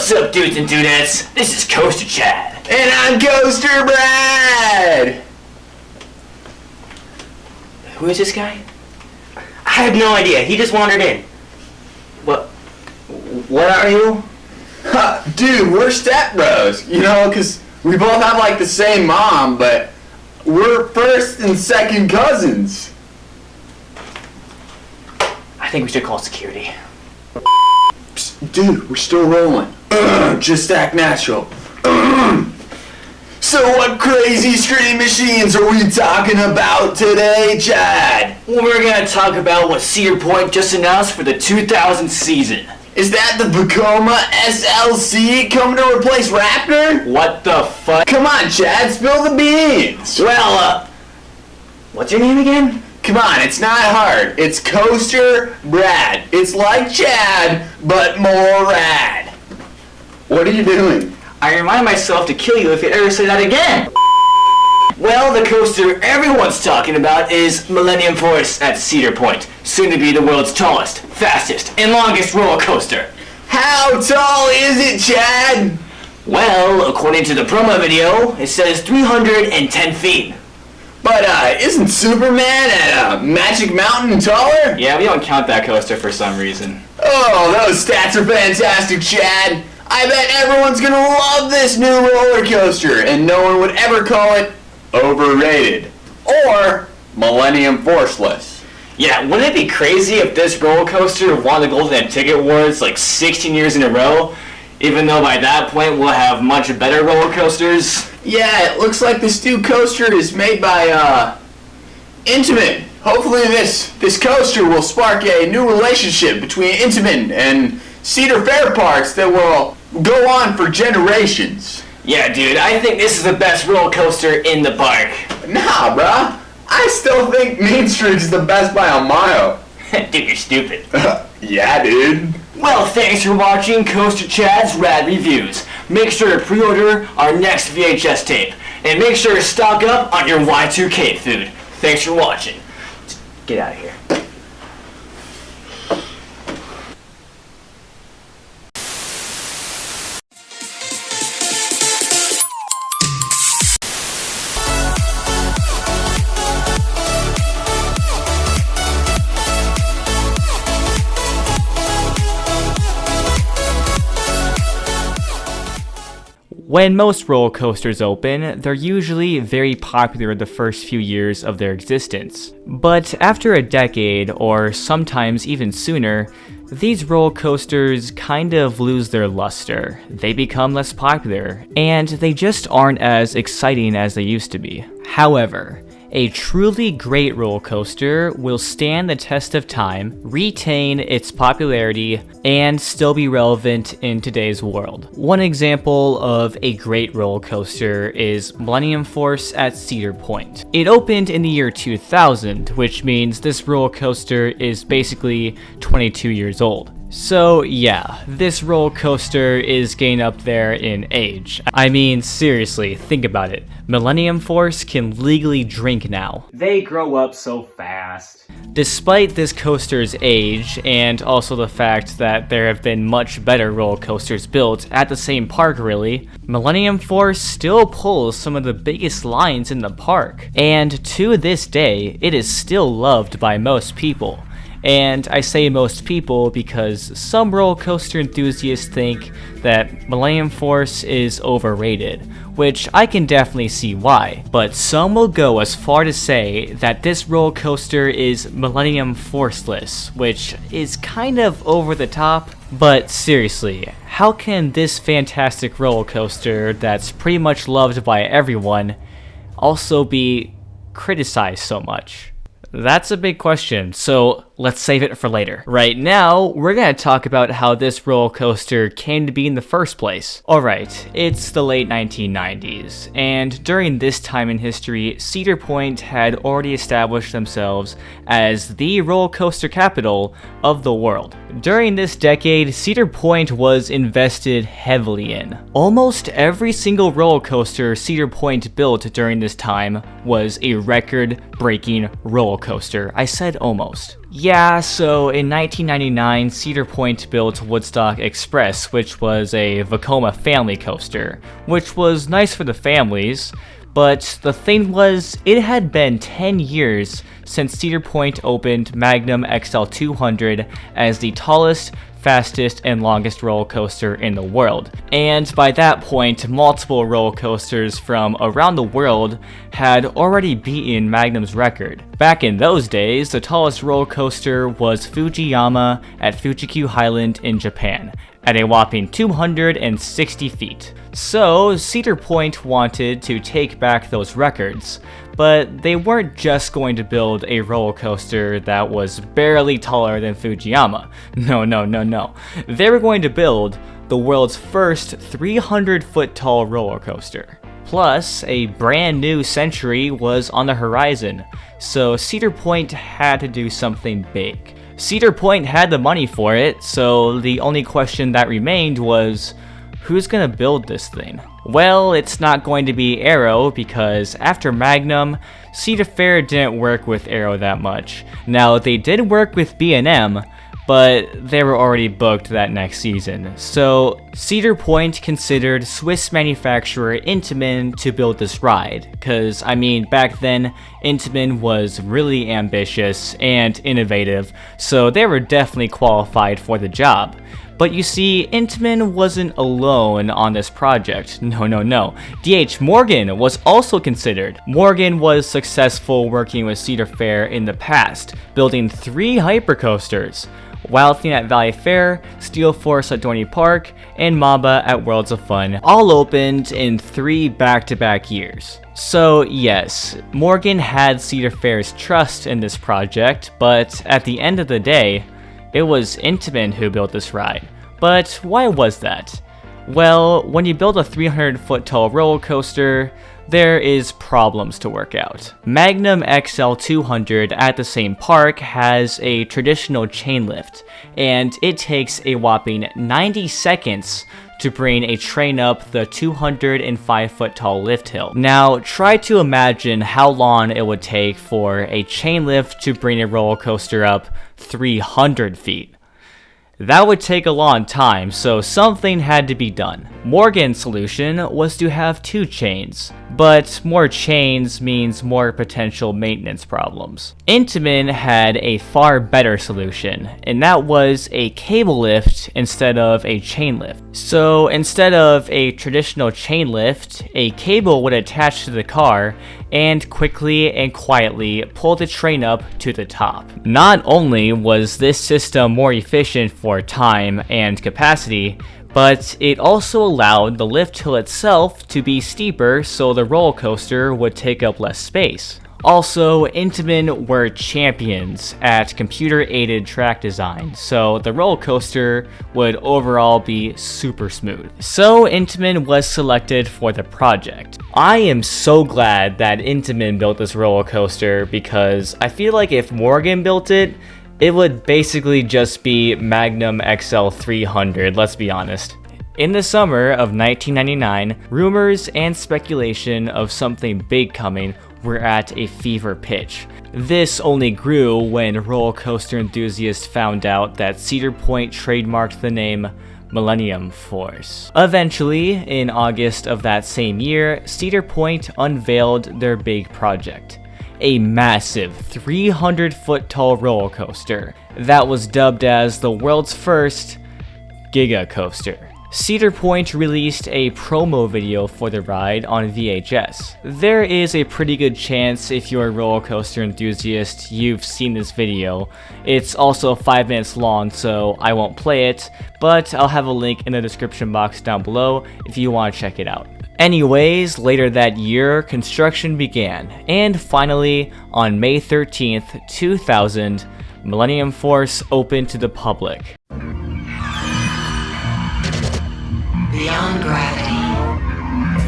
What's up, dudes and dudettes? This is Coaster Chad. And I'm Coaster Brad! Who is this guy? I have no idea. He just wandered in. What are you? Dude, we're stepbros, you know, because we both have like the same mom, but we're first and second cousins. I think we should call security. Psst, dude, we're still rolling. Just act natural. So what crazy stream machines are we talking about today, Chad? We're gonna talk about what Cedar Point just announced for the 2000 season. Is that the Vekoma SLC coming to replace Raptor? What the fuck? Come on, Chad, spill the beans. Well, what's your name again? Come on, it's not hard. It's Coaster Brad. It's like Chad, but more rad. What are you doing? I remind myself to kill you if you ever say that again. Well, the coaster everyone's talking about is Millennium Force at Cedar Point, soon to be the world's tallest, fastest, and longest roller coaster. How tall is it, Chad? Well, according to the promo video, it says 310 feet. But isn't Superman at Magic Mountain taller? Yeah, we don't count that coaster for some reason. Oh, those stats are fantastic, Chad. I bet everyone's gonna love this new roller coaster, and no one would ever call it overrated or Millennium Forceless. Yeah, wouldn't it be crazy if this roller coaster won the Golden Ticket Awards like 16 years in a row? Even though by that point we'll have much better roller coasters? Yeah, it looks like this new coaster is made by Intamin. Hopefully this coaster will spark a new relationship between Intamin and Cedar Fair Parks that will go on for generations. Yeah, dude, I think this is the best roller coaster in the park. Nah, bruh. I still think Main Street is the best by a mile. Dude, you're stupid. Yeah, dude. Well, thanks for watching Coaster Chad's Rad Reviews. Make sure to pre-order our next VHS tape. And make sure to stock up on your Y2K food. Thanks for watching. Get out of here. When most roller coasters open, they're usually very popular the first few years of their existence. But after a decade, or sometimes even sooner, these roller coasters kind of lose their luster. They become less popular, and they just aren't as exciting as they used to be. However, a truly great roller coaster will stand the test of time, retain its popularity, and still be relevant in today's world. One example of a great roller coaster is Millennium Force at Cedar Point. It opened in the year 2000, which means this roller coaster is basically 22 years old. So yeah, this roller coaster is getting up there in age. I mean, seriously, think about it. Millennium Force can legally drink now. They grow up so fast. Despite this coaster's age, and also the fact that there have been much better roller coasters built at the same park really, Millennium Force still pulls some of the biggest lines in the park. And to this day, it is still loved by most people. And I say most people because some roller coaster enthusiasts think that Millennium Force is overrated, which I can definitely see why. But some will go as far to say that this roller coaster is Millennium Forceless, which is kind of over the top. But seriously, how can this fantastic roller coaster that's pretty much loved by everyone also be criticized so much? That's a big question, so let's save it for later. Right now, we're gonna talk about how this roller coaster came to be in the first place. Alright, it's the late 1990s, and during this time in history, Cedar Point had already established themselves as the roller coaster capital of the world. During this decade, Cedar Point was invested heavily in. Almost every single roller coaster Cedar Point built during this time was a record-breaking roller coaster. I said almost. Yeah, so in 1999, Cedar Point built Woodstock Express, which was a Vekoma family coaster, which was nice for the families, but the thing was, it had been 10 years since Cedar Point opened Magnum XL200 as the tallest, fastest, and longest roller coaster in the world. And by that point, multiple roller coasters from around the world had already beaten Magnum's record. Back in those days, the tallest roller coaster was Fujiyama at Fuji-Q Highland in Japan, at a whopping 260 feet. So, Cedar Point wanted to take back those records, but they weren't just going to build a roller coaster that was barely taller than Fujiyama. No. They were going to build the world's first 300-foot tall roller coaster. Plus, a brand new century was on the horizon, so Cedar Point had to do something big. Cedar Point had the money for it, so the only question that remained was, who's gonna build this thing? Well, it's not going to be Arrow, because after Magnum, Cedar Fair didn't work with Arrow that much. Now, they did work with B&M, but they were already booked that next season. So, Cedar Point considered Swiss manufacturer Intamin to build this ride, because, I mean, back then, Intamin was really ambitious and innovative, so they were definitely qualified for the job. But you see, Intamin wasn't alone on this project. No. D.H. Morgan was also considered. Morgan was successful working with Cedar Fair in the past, building 3 hypercoasters: Wild Thing at Valley Fair, Steel Force at Dorney Park, and Mamba at Worlds of Fun, all opened in 3 back-to-back years. So yes, Morgan had Cedar Fair's trust in this project, but at the end of the day, it was Intamin who built this ride. But why was that? Well, when you build a 300-foot tall roller coaster, there is problems to work out. Magnum XL200 at the same park has a traditional chain lift, and it takes a whopping 90 seconds to bring a train up the 205-foot tall lift hill. Now, try to imagine how long it would take for a chain lift to bring a roller coaster up 300 feet. That would take a long time, so something had to be done. Morgan's solution was to have 2 chains, but more chains means more potential maintenance problems. Intamin had a far better solution, and that was a cable lift instead of a chain lift. So instead of a traditional chain lift, a cable would attach to the car and quickly and quietly pull the train up to the top. Not only was this system more efficient for time and capacity, but it also allowed the lift hill itself to be steeper so the roller coaster would take up less space. Also, Intamin were champions at computer-aided track design, so the roller coaster would overall be super smooth. So Intamin was selected for the project. I am so glad that Intamin built this roller coaster, because I feel like if Morgan built it, it would basically just be Magnum XL300, let's be honest. In the summer of 1999, rumors and speculation of something big coming were at a fever pitch. This only grew when roller coaster enthusiasts found out that Cedar Point trademarked the name Millennium Force. Eventually, in August of that same year, Cedar Point unveiled their big project. A massive 300-foot tall roller coaster that was dubbed as the world's first Giga Coaster. Cedar Point released a promo video for the ride on VHS. There is a pretty good chance, if you're a roller coaster enthusiast, you've seen this video. It's also 5 minutes long, so I won't play it, but I'll have a link in the description box down below if you want to check it out. Anyways, later that year, construction began, and finally, on May 13th, 2000, Millennium Force opened to the public. Beyond gravity,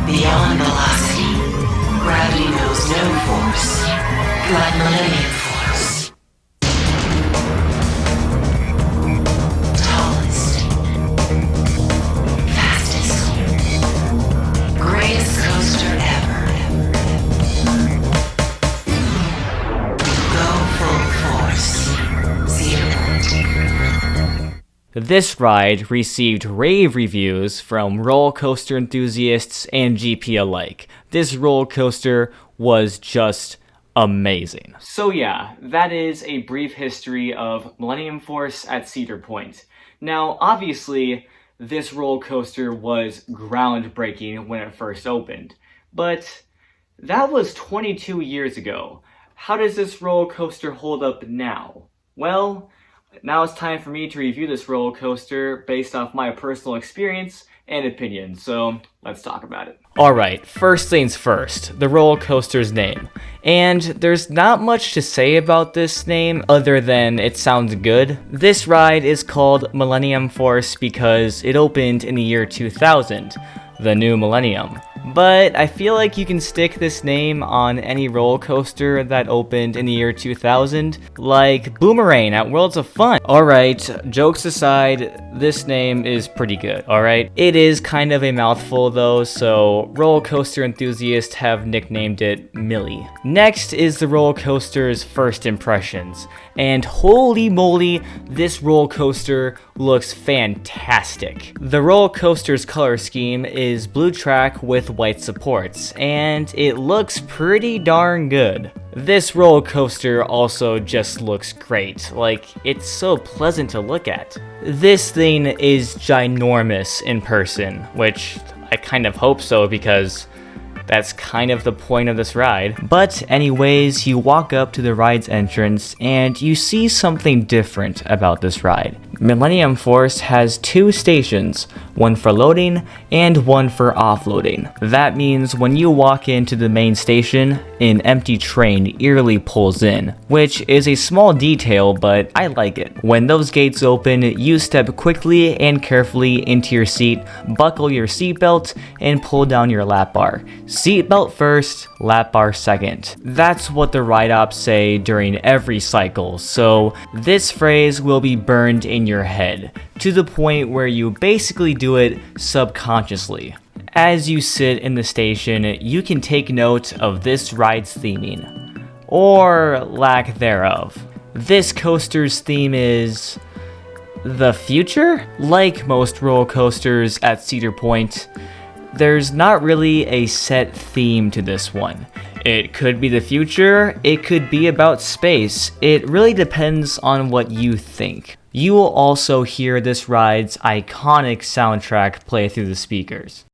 beyond velocity, gravity knows no force, like Millennium Force. Tallest, fastest, greatest coaster ever. Go full force. This ride received rave reviews from roller coaster enthusiasts and GP alike. This roller coaster was just amazing. So yeah, that is a brief history of Millennium Force at Cedar Point. Now, obviously, this roller coaster was groundbreaking when it first opened, but that was 22 years ago. How does this roller coaster hold up now? Well, now it's time for me to review this roller coaster based off my personal experience and opinion, so let's talk about it. Alright, first things first, the roller coaster's name. And there's not much to say about this name other than it sounds good. This ride is called Millennium Force because it opened in the year 2000, the new millennium. But I feel like you can stick this name on any roller coaster that opened in the year 2000, like Boomerang at Worlds of Fun. Alright, jokes aside, this name is pretty good, alright? It is kind of a mouthful though, so roller coaster enthusiasts have nicknamed it Millie. Next is the roller coaster's first impressions. And holy moly, this roller coaster looks fantastic. The roller coaster's color scheme is blue track with white supports, and it looks pretty darn good. This roller coaster also just looks great, like it's so pleasant to look at. This thing is ginormous in person, which I kind of hope so because that's kind of the point of this ride. But anyways, you walk up to the ride's entrance and you see something different about this ride. Millennium Force has two stations, one for loading and one for offloading. That means when you walk into the main station, an empty train eerily pulls in, which is a small detail, but I like it. When those gates open, you step quickly and carefully into your seat, buckle your seatbelt, and pull down your lap bar. Seatbelt first, lap bar second. That's what the ride ops say during every cycle, so this phrase will be burned in your head, to the point where you basically do it subconsciously. As you sit in the station, you can take note of this ride's theming, or lack thereof. This coaster's theme is the future? Like most roller coasters at Cedar Point, there's not really a set theme to this one. It could be the future, it could be about space. It really depends on what you think. You will also hear this ride's iconic soundtrack play through the speakers.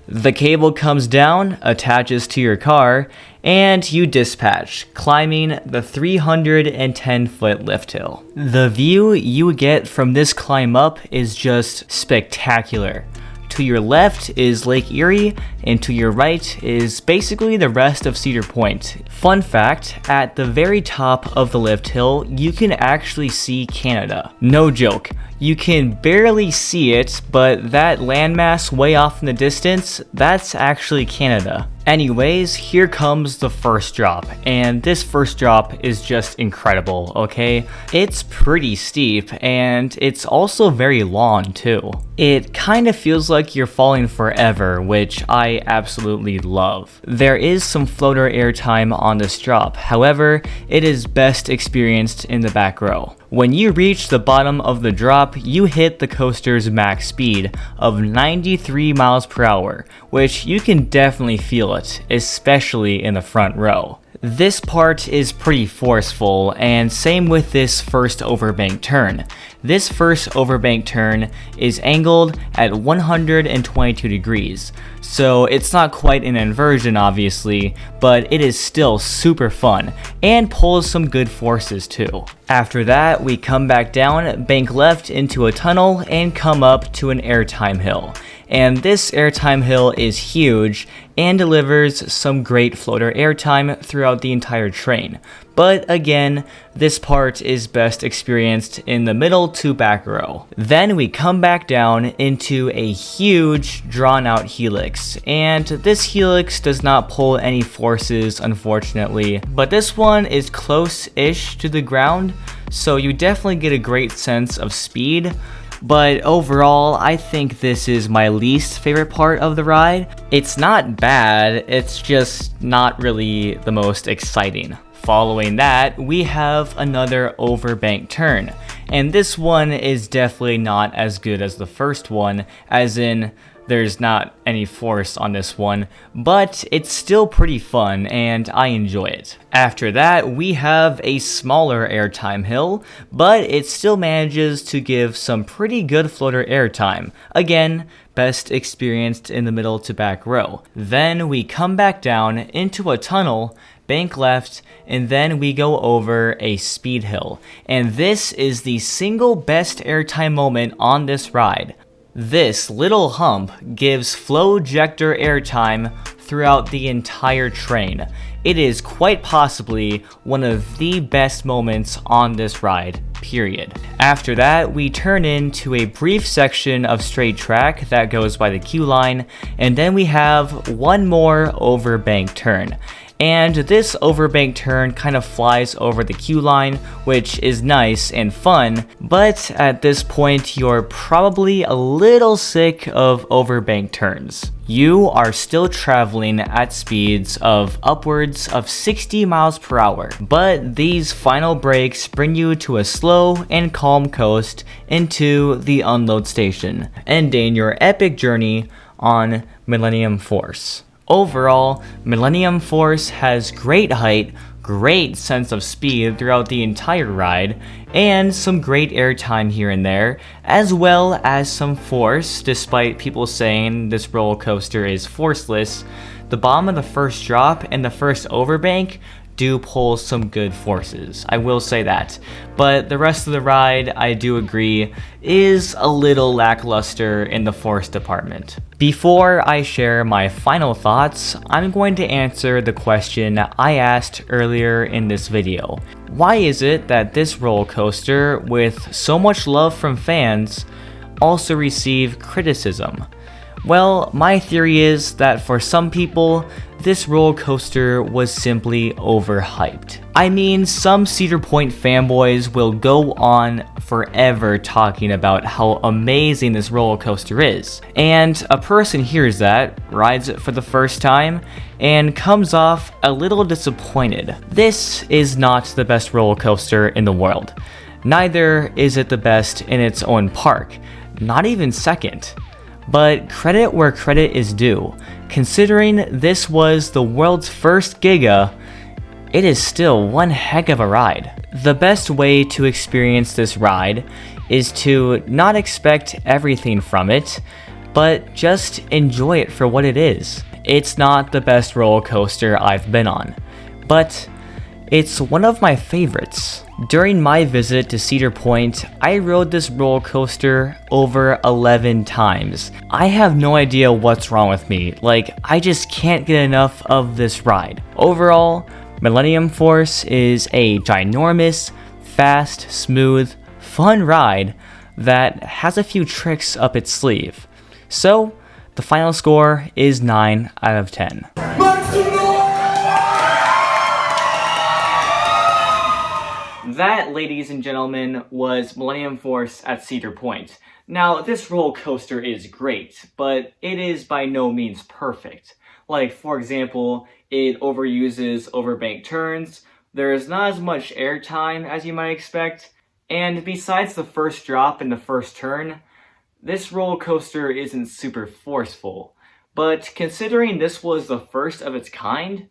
The cable comes down, attaches to your car, and you dispatch, climbing the 310-foot lift hill. The view you get from this climb up is just spectacular. To your left is Lake Erie, and to your right is basically the rest of Cedar Point. Fun fact, at the very top of the lift hill, you can actually see Canada. No joke. You can barely see it, but that landmass way off in the distance, that's actually Canada. Anyways, here comes the first drop, and this first drop is just incredible, okay? It's pretty steep, and it's also very long too. It kind of feels like you're falling forever, which I absolutely love. There is some floater airtime on this drop, however, it is best experienced in the back row. When you reach the bottom of the drop, you hit the coaster's max speed of 93 miles per hour, which you can definitely feel it, especially in the front row. This part is pretty forceful, and same with this first overbank turn. This first overbank turn is angled at 122 degrees, so it's not quite an inversion obviously, but it is still super fun, and pulls some good forces too. After that, we come back down, bank left into a tunnel, and come up to an airtime hill. And this airtime hill is huge and delivers some great floater airtime throughout the entire train. But again, this part is best experienced in the middle to back row. Then we come back down into a huge drawn out helix, and this helix does not pull any forces unfortunately, but this one is close-ish to the ground, so you definitely get a great sense of speed. but overall, I think this is my least favorite part of the ride. It's not bad, it's just not really the most exciting. Following that, we have another overbank turn, and this one is definitely not as good as the first one, as in there's not any force on this one, but it's still pretty fun and I enjoy it. After that, we have a smaller airtime hill, but it still manages to give some pretty good floater airtime. Again, best experienced in the middle to back row. Then we come back down into a tunnel, bank left, and then we go over a speed hill. And this is the single best airtime moment on this ride. This little hump gives flow ejector airtime throughout the entire train. It is quite possibly one of the best moments on this ride, period. After that, we turn into a brief section of straight track that goes by the queue line, and then we have one more overbank turn. And this overbank turn kind of flies over the queue line, which is nice and fun, but at this point you're probably a little sick of overbank turns. You are still traveling at speeds of upwards of 60 miles per hour, but these final brakes bring you to a slow and calm coast into the unload station, ending your epic journey on Millennium Force. Overall, Millennium Force has great height, great sense of speed throughout the entire ride, and some great airtime here and there, as well as some force. Despite people saying this roller coaster is forceless, the bottom of the first drop and the first overbank do pull some good forces, I will say that. But the rest of the ride, I do agree, is a little lackluster in the force department. Before I share my final thoughts, I'm going to answer the question I asked earlier in this video. Why is it that this roller coaster, with so much love from fans, also receive criticism? Well, my theory is that for some people, this roller coaster was simply overhyped. I mean, some Cedar Point fanboys will go on forever talking about how amazing this roller coaster is, and a person hears that, rides it for the first time, and comes off a little disappointed. This is not the best roller coaster in the world. Neither is it the best in its own park, not even second. But credit where credit is due. Considering this was the world's first Giga, it is still one heck of a ride. The best way to experience this ride is to not expect everything from it, but just enjoy it for what it is. It's not the best roller coaster I've been on, but it's one of my favorites. During my visit to Cedar Point, I rode this roller coaster over 11 times. I have no idea what's wrong with me. Like, I just can't get enough of this ride. Overall, Millennium Force is a ginormous, fast, smooth, fun ride that has a few tricks up its sleeve. So, the final score is 9 out of 10. That, ladies and gentlemen, was Millennium Force at Cedar Point. Now, this roller coaster is great, but it is by no means perfect. Like, for example, it overuses overbank turns, there is not as much airtime as you might expect, and besides the first drop and the first turn, this roller coaster isn't super forceful. But considering this was the first of its kind,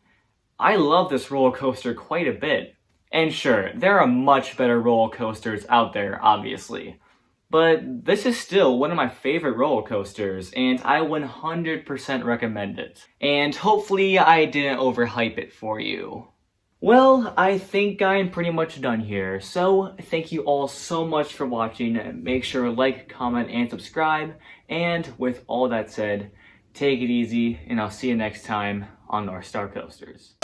I love this roller coaster quite a bit. And sure, there are much better roller coasters out there, obviously. But this is still one of my favorite roller coasters, and I 100% recommend it. And hopefully I didn't overhype it for you. Well, I think I'm pretty much done here, so thank you all so much for watching. Make sure to like, comment, and subscribe. And with all that said, take it easy, and I'll see you next time on North Star Coasters.